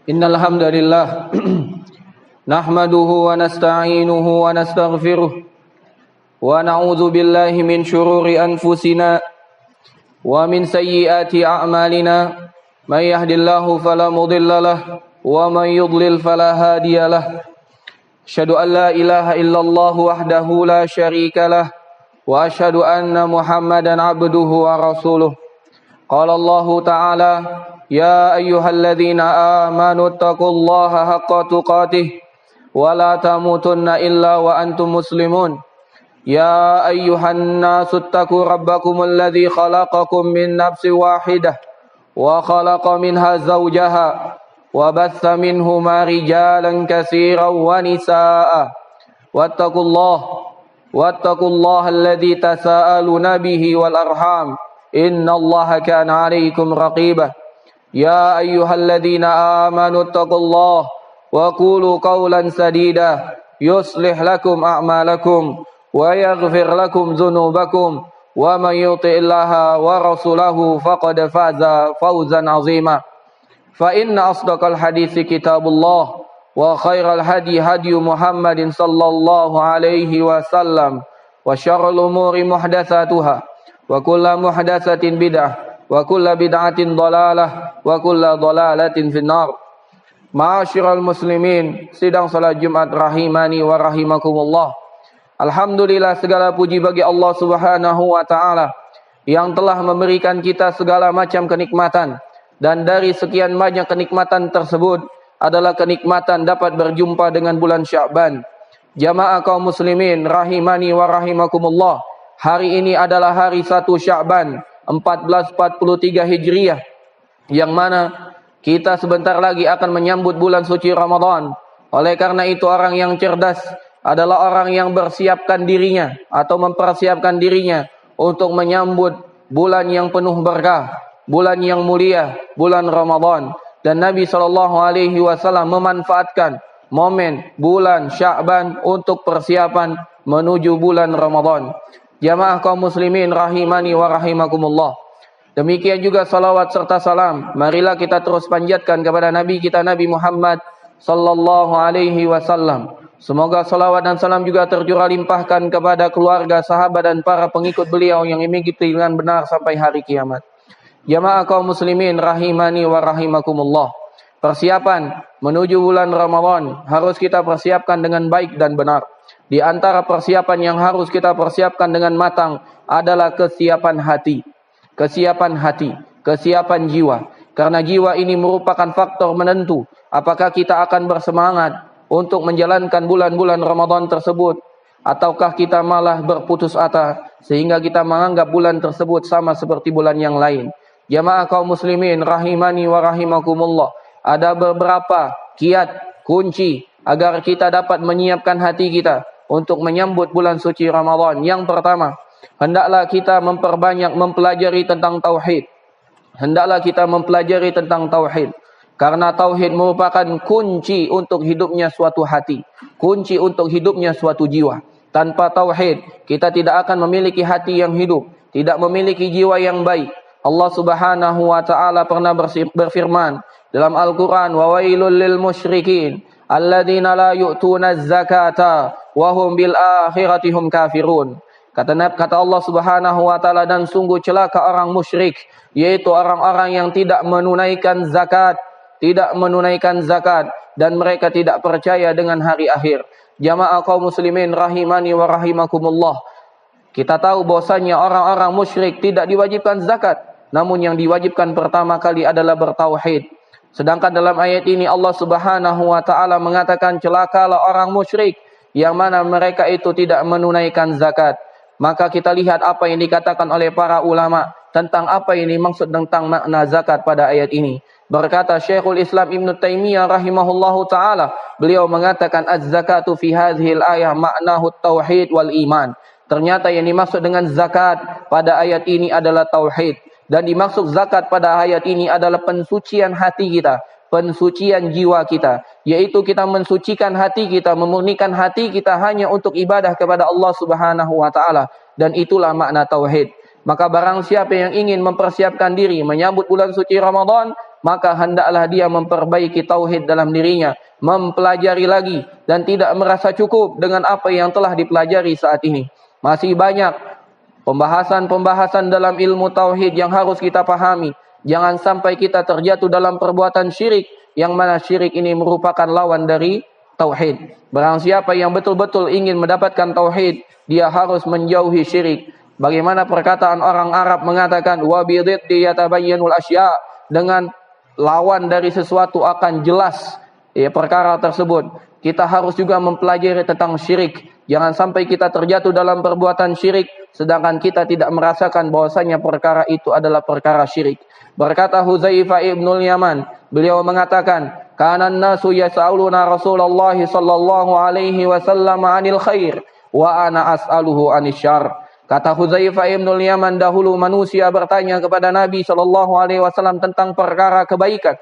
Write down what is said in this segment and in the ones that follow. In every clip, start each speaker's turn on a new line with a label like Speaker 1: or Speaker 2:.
Speaker 1: Innal hamdalillah nahmaduhu wa nasta'inuhu wa nastaghfiruh wa na'udzu billahi min shururi anfusina wa min sayyiati a'malina may yahdihillahu fala mudilla lahu wa may yudlil fala hadiya lahu. Asyhadu an la ilaha illallah wahdahu la syarika lahu wa asyhadu anna Muhammadan abduhu wa rasuluh. Qala Allah Ta'ala: Ya ayyuhalladzina amanu taqullaha haqqa tuqatih wa la tamutunna illa wa antum muslimun. Ya ayyuhan nasu taqu rabbakumul ladzi khalaqakum min nafsin wahidah wa khalaqa minha zawjaha wa batha minhuma rijalan katsiran wa nisaa'a wattaqullaha alladzi tasaaluna bihi wal arham innallaha kana 'alaikum raqibah. Ya ayyuhalladzina amanu taqullaha wa qulu qawlan sadida yuslih lakum a'malakum wa yaghfir lakum dzunubakum wa may yuti'illaha wa rasulahu faqad faza fawzan 'azima. Fa inna asdaqal hadithi kitabullah wa khairal hadi hadi Muhammadin sallallahu alaihi wasallam wa syarrul umuri muhdatsatuha wa kullu muhdatsatin bid'ah wa kullu bid'atin dhalalah wa kullu dhalalatin finnar. Ma'asyiral muslimin, sidang salat Jumat rahimani wa rahimakumullah. Alhamdulillah, segala puji bagi Allah Subhanahu wa taala yang telah memberikan kita segala macam kenikmatan, dan dari sekian banyak kenikmatan tersebut adalah kenikmatan dapat berjumpa dengan bulan Sya'ban. Jamaah kaum muslimin rahimani wa rahimakumullah, hari ini adalah hari 1 Sya'ban 1443 Hijriah, yang mana kita sebentar lagi akan menyambut bulan suci Ramadan. Oleh karena itu, orang yang cerdas adalah orang yang bersiapkan dirinya atau mempersiapkan dirinya untuk menyambut bulan yang penuh berkah, bulan yang mulia, bulan Ramadan. Dan Nabi SAW memanfaatkan momen bulan Sya'ban untuk persiapan menuju bulan Ramadan. Jamaah kaum muslimin rahimani wa rahimakumullah. Demikian juga salawat serta salam marilah kita terus panjatkan kepada Nabi kita Nabi Muhammad sallallahu alaihi wasallam. Semoga salawat dan salam juga tercurah limpahkan kepada keluarga, sahabat dan para pengikut beliau yang mengikuti dengan benar sampai hari kiamat. Jamaah kaum muslimin rahimani wa rahimakumullah. Persiapan menuju bulan Ramadan harus kita persiapkan dengan baik dan benar. Di antara persiapan yang harus kita persiapkan dengan matang adalah kesiapan hati. Kesiapan hati, kesiapan jiwa. Karena jiwa ini merupakan faktor menentu apakah kita akan bersemangat untuk menjalankan bulan-bulan Ramadan tersebut, ataukah kita malah berputus asa sehingga kita menganggap bulan tersebut sama seperti bulan yang lain. Jamaah kaum muslimin rahimani wa rahimakumullah, ada beberapa kiat kunci agar kita dapat menyiapkan hati kita untuk menyambut bulan suci Ramadan. Yang pertama, hendaklah kita memperbanyak mempelajari tentang tauhid. Hendaklah kita mempelajari tentang tauhid. Karena tauhid merupakan kunci untuk hidupnya suatu hati, kunci untuk hidupnya suatu jiwa. Tanpa tauhid, kita tidak akan memiliki hati yang hidup, tidak memiliki jiwa yang baik. Allah Subhanahu wa taala pernah berfirman dalam Al-Qur'an, "Wa wailul lil musyrikin alladzina la yu'tuna az-zakata wa hum bil akhirati hum kafirun." Kata Allah Subhanahu wa taala, dan sungguh celaka orang musyrik, yaitu orang-orang yang tidak menunaikan zakat, dan mereka tidak percaya dengan hari akhir. Jamaah kaum muslimin rahimani wa rahimakumullah. Kita tahu bahwasanya orang-orang musyrik tidak diwajibkan zakat, namun yang diwajibkan pertama kali adalah bertauhid. Sedangkan dalam ayat ini Allah Subhanahu wa taala mengatakan celakalah orang musyrik yang mana mereka itu tidak menunaikan zakat. Maka kita lihat apa yang dikatakan oleh para ulama tentang apa ini maksud tentang makna zakat pada ayat ini. Berkata Syekhul Islam Ibn Taimiyah rahimahullahu ta'ala, beliau mengatakan az-zakatu fi hadhil ayah ma'nahu tauhid wal iman. Ternyata yang dimaksud dengan zakat pada ayat ini adalah tauhid. Dan dimaksud zakat pada ayat ini adalah pensucian hati kita, pensucian jiwa kita. Yaitu kita mensucikan hati kita, memurnikan hati kita hanya untuk ibadah kepada Allah Subhanahu wa ta'ala. Dan itulah makna tauhid. Maka barang siapa yang ingin mempersiapkan diri menyambut bulan suci Ramadan, maka hendaklah dia memperbaiki tauhid dalam dirinya, mempelajari lagi dan tidak merasa cukup dengan apa yang telah dipelajari saat ini. Masih banyak pembahasan-pembahasan dalam ilmu tauhid yang harus kita pahami. Jangan sampai kita terjatuh dalam perbuatan syirik, yang mana syirik ini merupakan lawan dari tauhid. Barang siapa yang betul-betul ingin mendapatkan tauhid, dia harus menjauhi syirik. Bagaimana perkataan orang Arab mengatakan, wa bididdi yatabayyanul asya', dengan lawan dari sesuatu akan jelas perkara tersebut. Kita harus juga mempelajari tentang syirik. Jangan sampai kita terjatuh dalam perbuatan syirik sedangkan kita tidak merasakan bahwasanya perkara itu adalah perkara syirik. Berkata Huzaifah ibnul Yaman, beliau mengatakan, kana an-nasu yas'aluna Rasulullah sallallahu alaihi wasallam 'anil khair wa ana as'aluhu 'anil syarr. Kata Huzaifah ibnul Yaman, dahulu manusia bertanya kepada Nabi sallallahu alaihi wasallam tentang perkara kebaikan,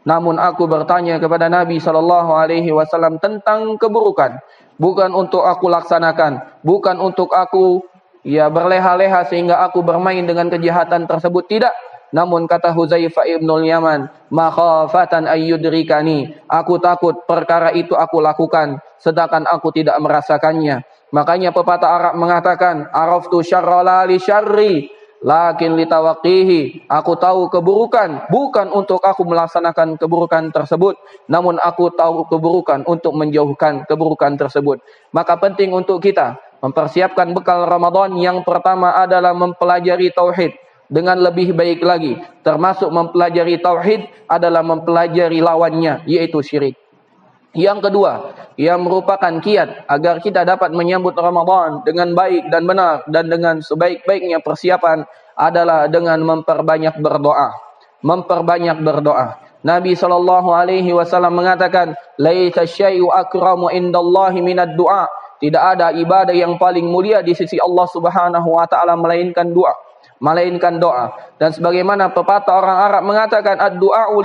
Speaker 1: namun aku bertanya kepada Nabi sallallahu alaihi wasallam tentang keburukan. Bukan untuk aku laksanakan, bukan untuk aku berleha-leha sehingga aku bermain dengan kejahatan tersebut, tidak. Namun kata Huzaifah ibnul Yaman, makhafatan ayyudrikani, aku takut perkara itu aku lakukan sedangkan aku tidak merasakannya. Makanya pepatah Arab mengatakan, araftu syarra la li syarri lakin litawaqqihi, aku tahu keburukan bukan untuk aku melaksanakan keburukan tersebut, namun aku tahu keburukan untuk menjauhkan keburukan tersebut. Maka penting untuk kita mempersiapkan bekal Ramadan. Yang pertama adalah mempelajari tauhid dengan lebih baik lagi. Termasuk mempelajari tauhid adalah mempelajari lawannya, yaitu syirik. Yang kedua, yang merupakan kiat agar kita dapat menyambut Ramadan dengan baik dan benar dan dengan sebaik-baiknya persiapan adalah dengan memperbanyak berdoa. Memperbanyak berdoa. Nabi SAW mengatakan, laisa syai'u akramu indallahi minad du'a. Tidak ada ibadah yang paling mulia di sisi Allah Subhanahu wa taala melainkan doa. Dan sebagaimana pepatah orang Arab mengatakan, ad-du'a'u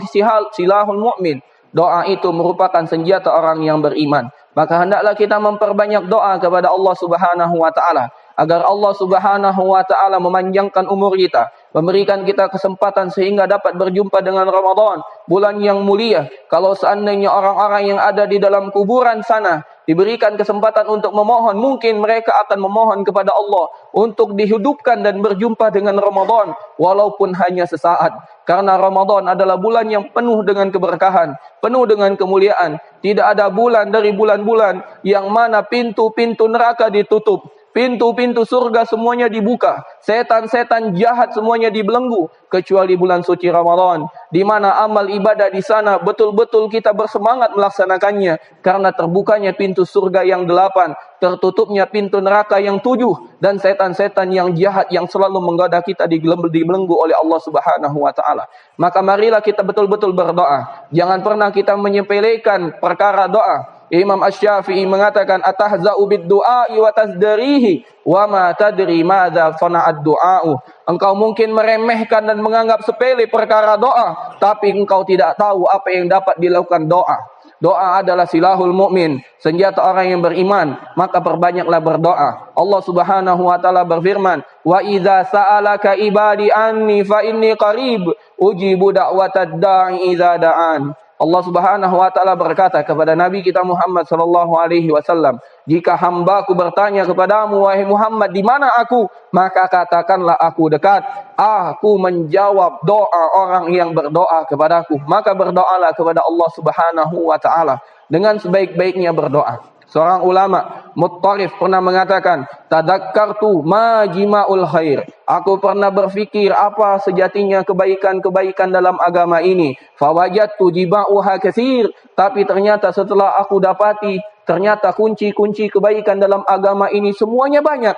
Speaker 1: silahul mu'min. Doa itu merupakan senjata orang yang beriman. Maka hendaklah kita memperbanyak doa kepada Allah Subhanahu wa taala agar Allah Subhanahu wa taala memanjangkan umur kita, memberikan kita kesempatan sehingga dapat berjumpa dengan Ramadan, bulan yang mulia. Kalau seandainya orang-orang yang ada di dalam kuburan sana diberikan kesempatan untuk memohon, mungkin mereka akan memohon kepada Allah untuk dihidupkan dan berjumpa dengan Ramadan walaupun hanya sesaat. Karena Ramadan adalah bulan yang penuh dengan keberkahan, penuh dengan kemuliaan. Tidak ada bulan dari bulan-bulan yang mana pintu-pintu neraka ditutup, pintu-pintu surga semuanya dibuka, setan-setan jahat semuanya dibelenggu, kecuali bulan suci Ramadan, di mana amal ibadah di sana betul-betul kita bersemangat melaksanakannya, karena terbukanya pintu surga yang 8, tertutupnya pintu neraka yang 7, dan setan-setan yang jahat yang selalu menggoda kita dibelenggu oleh Allah Subhanahu wa taala. Maka marilah kita betul-betul berdoa. Jangan pernah kita menyepelekan perkara doa. Imam Asy-Syafi'i mengatakan, atahza'u bid-du'a'i wa tazdarihi wa ma tadri madza sana'ad du'a'u. Engkau mungkin meremehkan dan menganggap sepele perkara doa, tapi engkau tidak tahu apa yang dapat dilakukan doa. Doa adalah silahul mu'min, senjata orang yang beriman. Maka perbanyaklah berdoa. Allah Subhanahu wa taala berfirman, wa idza sa'alaka ibadi anni fa inni qarib ujibu da'watad da'i idza da'an. Allah Subhanahu wa taala berkata kepada Nabi kita Muhammad sallallahu alaihi wasallam, jika hambaku bertanya kepadamu wahai Muhammad, di mana aku? Maka katakanlah aku dekat. Aku menjawab doa orang yang berdoa kepadaku. Maka berdoalah kepada Allah Subhanahu wa taala dengan sebaik-baiknya berdoa. Seorang ulama Muttarif pernah mengatakan, tadakkartu ma jima'ul khair. Aku pernah berfikir apa sejatinya kebaikan-kebaikan dalam agama ini. Fawajadtu jima'uha katsir. Tapi ternyata setelah aku dapati, ternyata kunci-kunci kebaikan dalam agama ini semuanya banyak.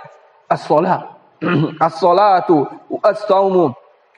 Speaker 1: As-salat, as-salatu, as-saumu.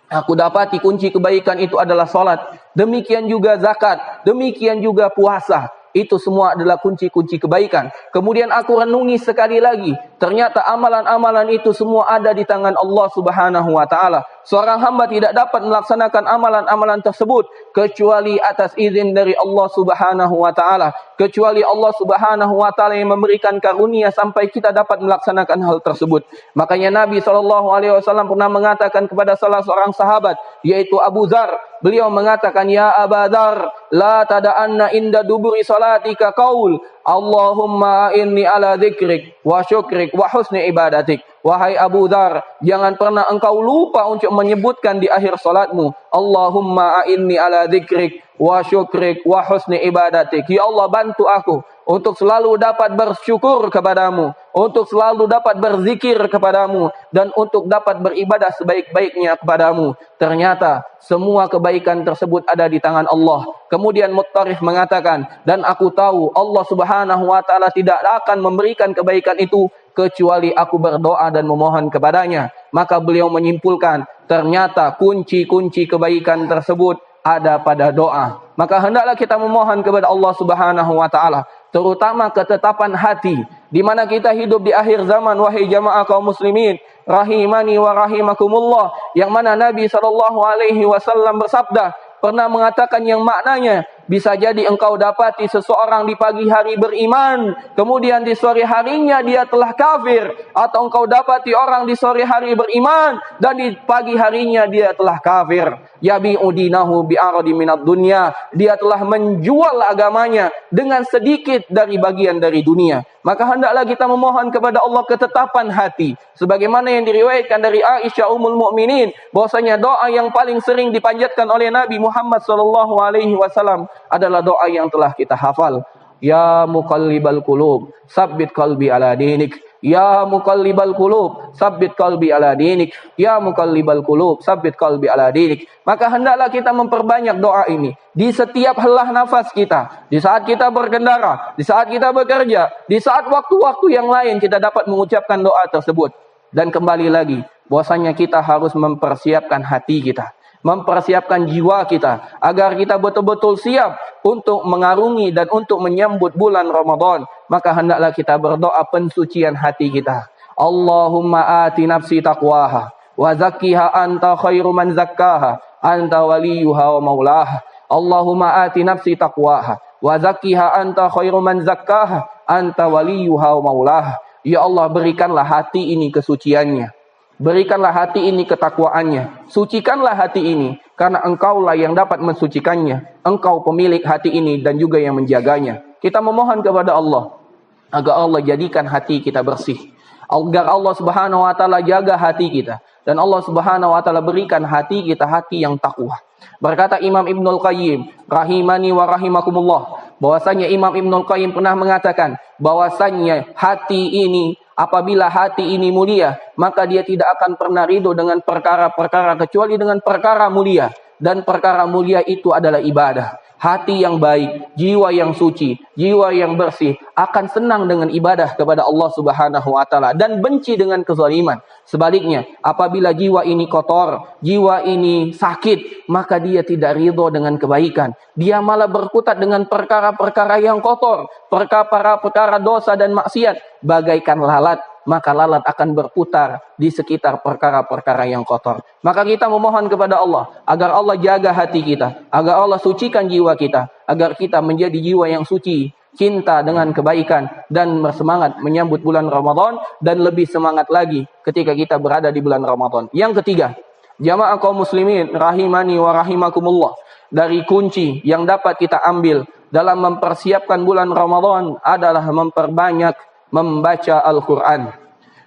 Speaker 1: Aku dapati kunci kebaikan itu adalah salat. Demikian juga zakat, demikian juga puasa. Itu semua adalah kunci-kunci kebaikan. Kemudian aku renungi sekali lagi. Ternyata amalan-amalan itu semua ada di tangan Allah Subhanahu wa taala. Seorang hamba tidak dapat melaksanakan amalan-amalan tersebut kecuali atas izin dari Allah Subhanahu wa taala. Kecuali Allah Subhanahu wa taala yang memberikan karunia sampai kita dapat melaksanakan hal tersebut. Makanya Nabi SAW pernah mengatakan kepada salah seorang sahabat, yaitu Abu Dzar, Beliau mengatakan, ya Aba Dzar, la tada'anna inda duburi salatika qaul Allahumma inni ala dzikrik wa syukrik wa husni ibadatik. Wahai Abu Dzar, jangan pernah engkau lupa untuk menyebutkan di akhir salatmu, Allahumma inni ala dzikrik wa syukrik wa husni ibadatik. Ya Allah, bantu aku untuk selalu dapat bersyukur kepadamu, untuk selalu dapat berzikir kepadamu, dan untuk dapat beribadah sebaik-baiknya kepadamu. Ternyata semua kebaikan tersebut ada di tangan Allah. Kemudian Muttarif mengatakan, dan aku tahu Allah Subhanahu wa ta'ala tidak akan memberikan kebaikan itu kecuali aku berdoa dan memohon kepadanya. Maka beliau menyimpulkan, ternyata kunci-kunci kebaikan tersebut ada pada doa. Maka hendaklah kita memohon kepada Allah Subhanahu wa ta'ala, terutama ketetapan hati, di mana kita hidup di akhir zaman. Wahai jamaah kaum muslimin, rahimani wa rahimakumullah, yang mana Nabi SAW bersabda, pernah mengatakan yang maknanya, bisa jadi engkau dapati seseorang di pagi hari beriman, kemudian di sore harinya dia telah kafir. Atau engkau dapati orang di sore hari beriman, dan di pagi harinya dia telah kafir. Yabi'u dinahu bi'aradi minad dunya. Dia telah menjual agamanya dengan sedikit dari bagian dari dunia. Maka hendaklah kita memohon kepada Allah ketetapan hati. Sebagaimana yang diriwayatkan dari Aisyah Ummul Mukminin, bahwasanya doa yang paling sering dipanjatkan oleh Nabi Muhammad SAW adalah doa yang telah kita hafal. Ya muqallibal qulub, tsabbit qalbi ala dinik. Ya muqallibal qulub, tsabbit qalbi ala dinik. Ya muqallibal qulub, tsabbit qalbi ala dinik. Maka hendaklah kita memperbanyak doa ini di setiap helah nafas kita, di saat kita berkendara, di saat kita bekerja, di saat waktu-waktu yang lain kita dapat mengucapkan doa tersebut. Dan kembali lagi, bahwasanya kita harus mempersiapkan hati kita, mempersiapkan jiwa kita, agar kita betul-betul siap untuk mengarungi dan untuk menyambut bulan Ramadan. Maka hendaklah kita berdoa pensucian hati kita. Allahumma ati nafsi taqwaha wa zakkiha anta khairu man zakkaha anta waliyuha wa maulaha. Allahumma ati nafsi taqwaha wa zakkiha anta khairu man zakkaha anta waliyuha wa maulaha. Ya Allah, berikanlah hati ini kesuciannya, berikanlah hati ini ketakwaannya, sucikanlah hati ini, karena engkaulah yang dapat mensucikannya. Engkau pemilik hati ini dan juga yang menjaganya. Kita memohon kepada Allah agar Allah jadikan hati kita bersih, agar Allah Subhanahu wa ta'ala jaga hati kita, dan Allah Subhanahu wa ta'ala berikan hati kita hati yang takwa. Berkata Imam Ibnul Qayyim rahimani wa rahimakumullah, bahwasanya Imam Ibnul Qayyim pernah mengatakan bahwasanya hati ini, apabila hati ini mulia, maka dia tidak akan pernah ridho dengan perkara-perkara kecuali dengan perkara mulia. Dan perkara mulia itu adalah ibadah. Hati yang baik, jiwa yang suci, jiwa yang bersih akan senang dengan ibadah kepada Allah Subhanahu wa ta'ala dan benci dengan kezaliman. Sebaliknya, apabila jiwa ini kotor, jiwa ini sakit, maka dia tidak ridho dengan kebaikan. Dia malah berkutat dengan perkara-perkara yang kotor, perkara-perkara dosa dan maksiat, bagaikan lalat. Maka lalat akan berputar di sekitar perkara-perkara yang kotor. Maka kita memohon kepada Allah agar Allah jaga hati kita, agar Allah sucikan jiwa kita, agar kita menjadi jiwa yang suci, cinta dengan kebaikan, dan bersemangat menyambut bulan Ramadan, dan lebih semangat lagi ketika kita berada di bulan Ramadan. Yang ketiga, jamaah kaum muslimin rahimani wa rahimakumullah, dari kunci yang dapat kita ambil dalam mempersiapkan bulan Ramadan adalah memperbanyak membaca Al-Quran.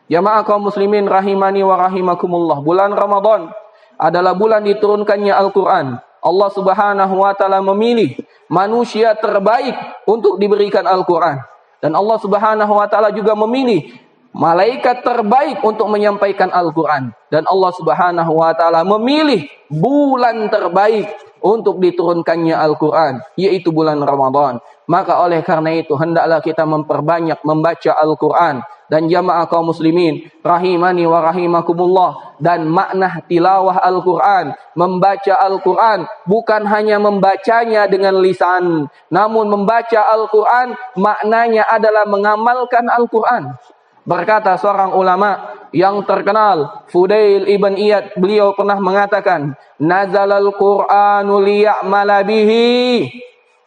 Speaker 1: Jamaah kaum muslimin rahimani wa rahimakumullah, bulan Ramadan adalah bulan diturunkannya Al-Quran. Allah Subhanahu wa ta'ala memilih manusia terbaik untuk diberikan Al-Quran. Dan Allah Subhanahu wa ta'ala juga memilih malaikat terbaik untuk menyampaikan Al-Quran. Dan Allah Subhanahu wa ta'ala memilih bulan terbaik untuk diturunkannya Al-Quran, yaitu bulan Ramadan. Maka oleh karena itu hendaklah kita memperbanyak membaca Al-Quran. Dan jamaah kaum muslimin rahimani wa rahimakumullah, dan makna tilawah Al-Quran, membaca Al-Quran bukan hanya membacanya dengan lisan, namun membaca Al-Quran maknanya adalah mengamalkan Al-Quran. Berkata seorang ulama yang terkenal, Fudail ibn Iyad, beliau pernah mengatakan, nazalal Qur'anu liya'mala bihi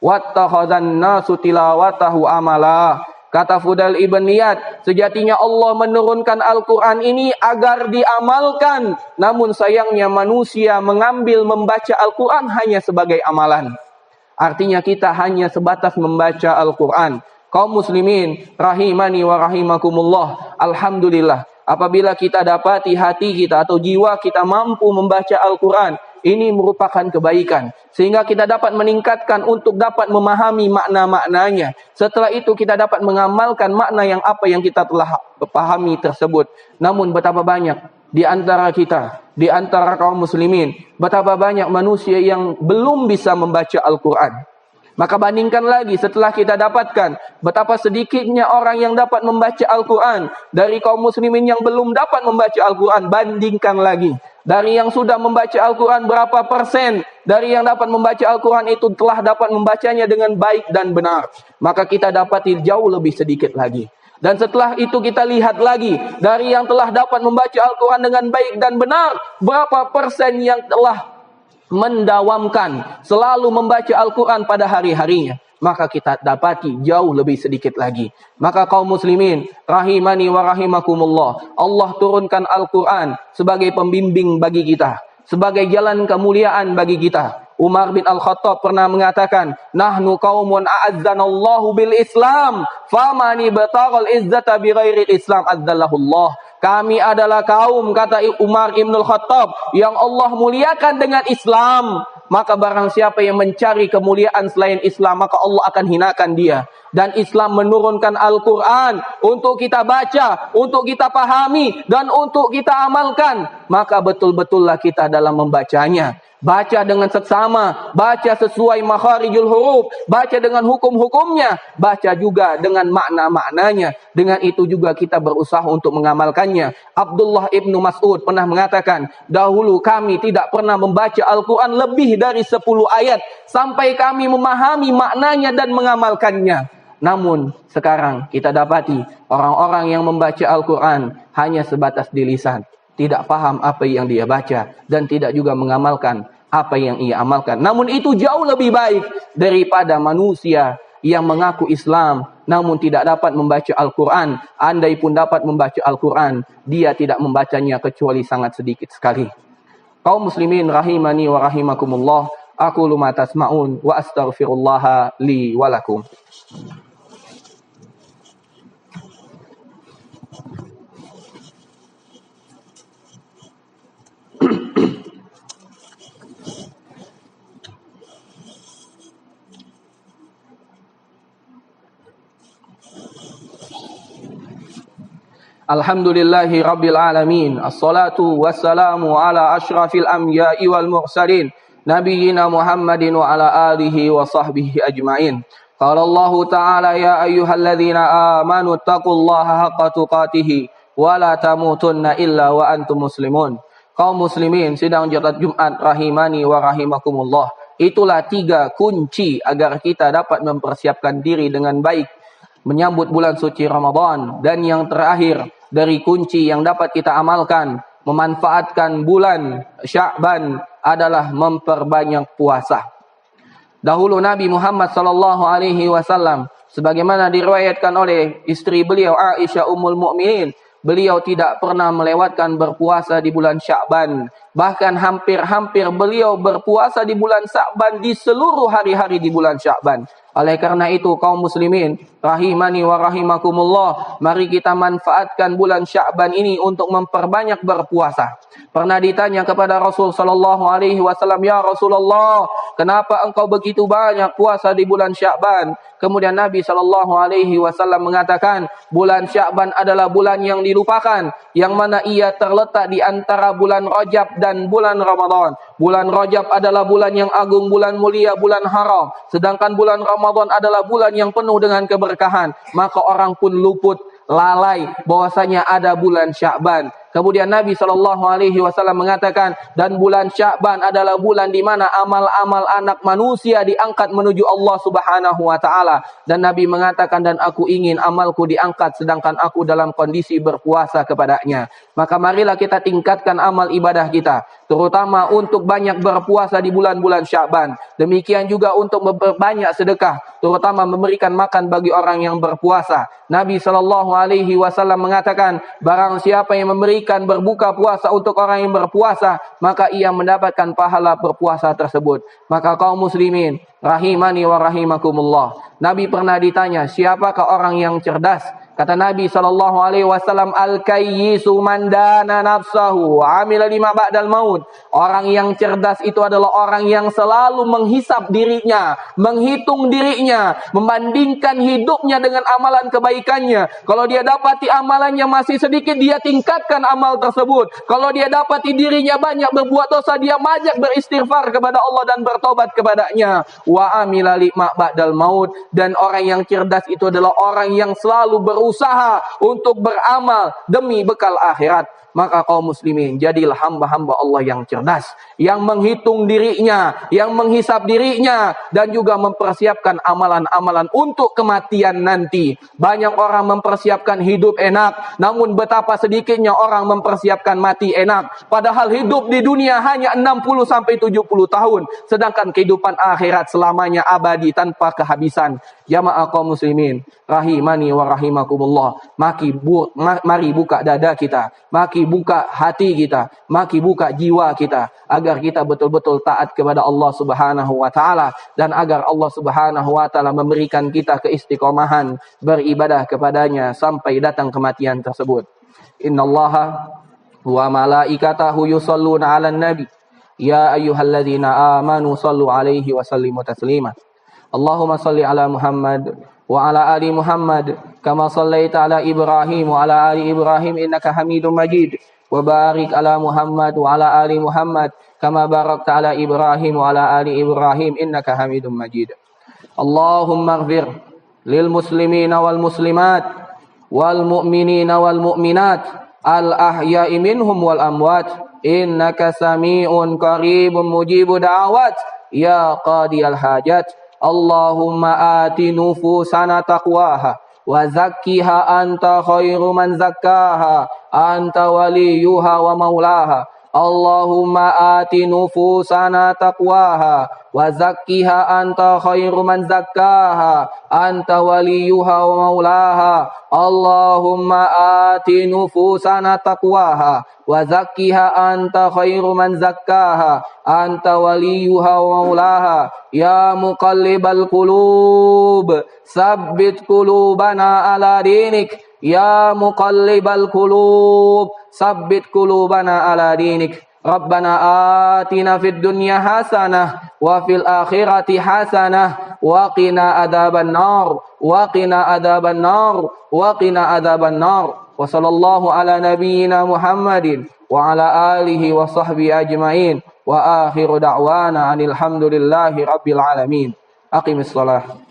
Speaker 1: wattakhadhan nasu tilawatahu amala. Kata Fudail ibn Iyad, sejatinya Allah menurunkan Al-Quran ini agar diamalkan. Namun sayangnya manusia mengambil membaca Al-Quran hanya sebagai amalan. Artinya kita hanya sebatas membaca Al-Quran. Kaum muslimin, rahimani wa rahimakumullah. Alhamdulillah, apabila kita dapati hati kita atau jiwa kita mampu membaca Al-Quran, ini merupakan kebaikan. Sehingga kita dapat meningkatkan untuk dapat memahami makna-maknanya. Setelah itu kita dapat mengamalkan makna yang apa yang kita telah pahami tersebut. Namun betapa banyak di antara kita, di antara kaum muslimin, betapa banyak manusia yang belum bisa membaca Al-Quran. Maka bandingkan lagi setelah kita dapatkan betapa sedikitnya orang yang dapat membaca Al-Quran. Dari kaum muslimin yang belum dapat membaca Al-Quran, bandingkan lagi. Dari yang sudah membaca Al-Quran berapa persen dari yang dapat membaca Al-Quran itu telah dapat membacanya dengan baik dan benar. Maka kita dapati jauh lebih sedikit lagi. Dan setelah itu kita lihat lagi dari yang telah dapat membaca Al-Quran dengan baik dan benar, berapa persen yang telah mendawamkan selalu membaca Al-Quran pada hari-harinya. Maka kita dapati jauh lebih sedikit lagi. Maka kaum muslimin, rahimani wa rahimakumullah, Allah turunkan Al-Quran sebagai pembimbing bagi kita, sebagai jalan kemuliaan bagi kita. Umar bin Al-Khattab pernah mengatakan, nahnu qaumun a'azzanallahu bil Islam, famani batagal izzata bi ghairi Islam adzallahullah. Kami adalah kaum, kata Umar ibn Al-Khattab, yang Allah muliakan dengan Islam. Maka barang siapa yang mencari kemuliaan selain Islam, maka Allah akan hinakan dia. Dan Islam menurunkan Al-Quran untuk kita baca, untuk kita pahami, dan untuk kita amalkan. Maka betul-betullah kita dalam membacanya. Baca dengan seksama, baca sesuai makharijul huruf, baca dengan hukum-hukumnya, baca juga dengan makna-maknanya. Dengan itu juga kita berusaha untuk mengamalkannya. Abdullah ibnu Mas'ud pernah mengatakan, dahulu kami tidak pernah membaca Al-Quran lebih dari 10 ayat, sampai kami memahami maknanya dan mengamalkannya. Namun sekarang kita dapati orang-orang yang membaca Al-Quran hanya sebatas di lisan. Tidak paham apa yang dia baca dan tidak juga mengamalkan apa yang ia amalkan. Namun itu jauh lebih baik daripada manusia yang mengaku Islam namun tidak dapat membaca Al-Quran. Andai pun dapat membaca Al-Quran, dia tidak membacanya kecuali sangat sedikit sekali. Kaum muslimin rahimani wa rahimakumullah, aqulu ma tasma'un wa astaghfirullaha li wa lakum. Alhamdulillahi Rabbil Alamin. Assalatu wassalamu ala ashrafil anbiya'i wal mursalin, Nabiyyina Muhammadin wa ala alihi wa sahbihi ajma'in. Qala Allah Ta'ala, ya ayyuhalladzina amanu taqullaha haqqa tuqatihi wa la tamutunna illa wa antum muslimun. Kaum muslimin sidang Jumat rahimani wa rahimakumullah. Itulah 3 kunci agar kita dapat mempersiapkan diri dengan baik menyambut bulan suci Ramadan. Dan yang terakhir dari kunci yang dapat kita amalkan memanfaatkan bulan Sya'ban adalah memperbanyak puasa. Dahulu Nabi Muhammad sallallahu alaihi wasallam sebagaimana diriwayatkan oleh istri beliau Aisyah Ummul Mukminin, beliau tidak pernah melewatkan berpuasa di bulan Sya'ban. Bahkan hampir-hampir beliau berpuasa di bulan Sya'ban, di seluruh hari-hari di bulan Sya'ban. Oleh karena itu kaum muslimin rahimani wa rahimakumullah, mari kita manfaatkan bulan Sya'ban ini untuk memperbanyak berpuasa. Pernah ditanya kepada Rasul sallallahu alaihi wasallam, ya Rasulullah, kenapa engkau begitu banyak puasa di bulan Sya'ban? Kemudian Nabi sallallahu alaihi wasallam mengatakan, bulan Sya'ban adalah bulan yang dilupakan, yang mana ia terletak di antara bulan Rajab dan bulan Ramadan. Bulan Rajab adalah bulan yang agung, bulan mulia, bulan haram. Sedangkan bulan Ramadan adalah bulan yang penuh dengan keberkahan. Maka orang pun luput, lalai bahwasanya ada bulan Sya'ban. Kemudian Nabi SAW mengatakan, dan bulan Sya'ban adalah bulan di mana amal-amal anak manusia diangkat menuju Allah Subhanahu wa taala. Dan Nabi mengatakan, dan aku ingin amalku diangkat sedangkan aku dalam kondisi berpuasa kepadanya. Maka marilah kita tingkatkan amal ibadah kita, terutama untuk banyak berpuasa di bulan-bulan Sya'ban. Demikian juga untuk memperbanyak sedekah, terutama memberikan makan bagi orang yang berpuasa. Nabi SAW mengatakan, barang siapa yang memberikan berbuka puasa untuk orang yang berpuasa, maka ia mendapatkan pahala berpuasa tersebut. Maka kaum muslimin, rahimani wa rahimakumullah, Nabi pernah ditanya, siapakah orang yang cerdas? Kata Nabi SAW, al-kayyisu man dana nafsahu amila lima ba'dal maut. Orang yang cerdas itu adalah orang yang selalu menghisap dirinya, menghitung dirinya, membandingkan hidupnya dengan amalan kebaikannya. Kalau dia dapati amalannya masih sedikit, dia tingkatkan amal tersebut. Kalau dia dapati dirinya banyak berbuat dosa, dia banyak beristighfar kepada Allah dan bertobat kepadanya. Wa amila lima ba'dal maut. Dan orang yang cerdas itu adalah orang yang selalu berusaha untuk beramal demi bekal akhirat. Maka kaum muslimin, jadilah hamba-hamba Allah yang cerdas, yang menghitung dirinya, yang menghisap dirinya, dan juga mempersiapkan amalan-amalan untuk kematian nanti. Banyak orang mempersiapkan hidup enak, namun betapa sedikitnya orang mempersiapkan mati enak. Padahal hidup di dunia hanya 60-70 tahun, sedangkan kehidupan akhirat selamanya abadi tanpa kehabisan. Jamaah kaum muslimin, rahimani wa rahimakumullah. Mari buka dada kita, mari buka hati kita, mari buka jiwa kita, agar kita betul-betul taat kepada Allah Subhanahu wa taala, dan agar Allah Subhanahu wa taala memberikan kita keistiqomahan beribadah kepadanya sampai datang kematian tersebut. Innallaha wa malaikatahu yusholluna 'alan nabi ya ayyuhalladzina amanu shallu 'alaihi wa sallimu taslima. Allahumma salli ala Muhammad wa ala ali Muhammad kama sallaita ala Ibrahim wa ala ali Ibrahim innaka Hamidum Majid, wa barik ala Muhammad wa ala ali Muhammad kama barakta ala Ibrahim wa ala ali Ibrahim innaka Hamidum Majid. Allahumma ighfir lil muslimina wal muslimat wal mu'minina wal mu'minat al ahya'i minhum wal amwat innaka sami'un qaribun mujibu da'awat ya qadiyal hajat. Allahumma ati nufusana taqwaha wa zakkiha anta khairu man zakkaha anta waliyuha wa maulaha. Allahumma ati nufusana taqwaha wa zakkiha anta khairu man zakkaha anta waliyuha wa maulaha. Allahumma ati nufusana taqwaha wa zakkiha anta khairu man zakkaha anta waliyuha wa maulaha. Ya muqallibal qulub sabbit qulubana ala dinik. Ya muqallibal qulub sabbit qulubana ala dinik. Rabbana atina fid dunya hasanah wa fil akhirati hasanah wa qina adzaban nar wa qina adzaban nar wa qina adzaban nar. Wa sallallahu ala nabiyyina Muhammadin wa ala alihi wa sahbihi ajmain. Wa akhiru da'wana anil hamdulillahi rabbil alamin. Aqimis shalah.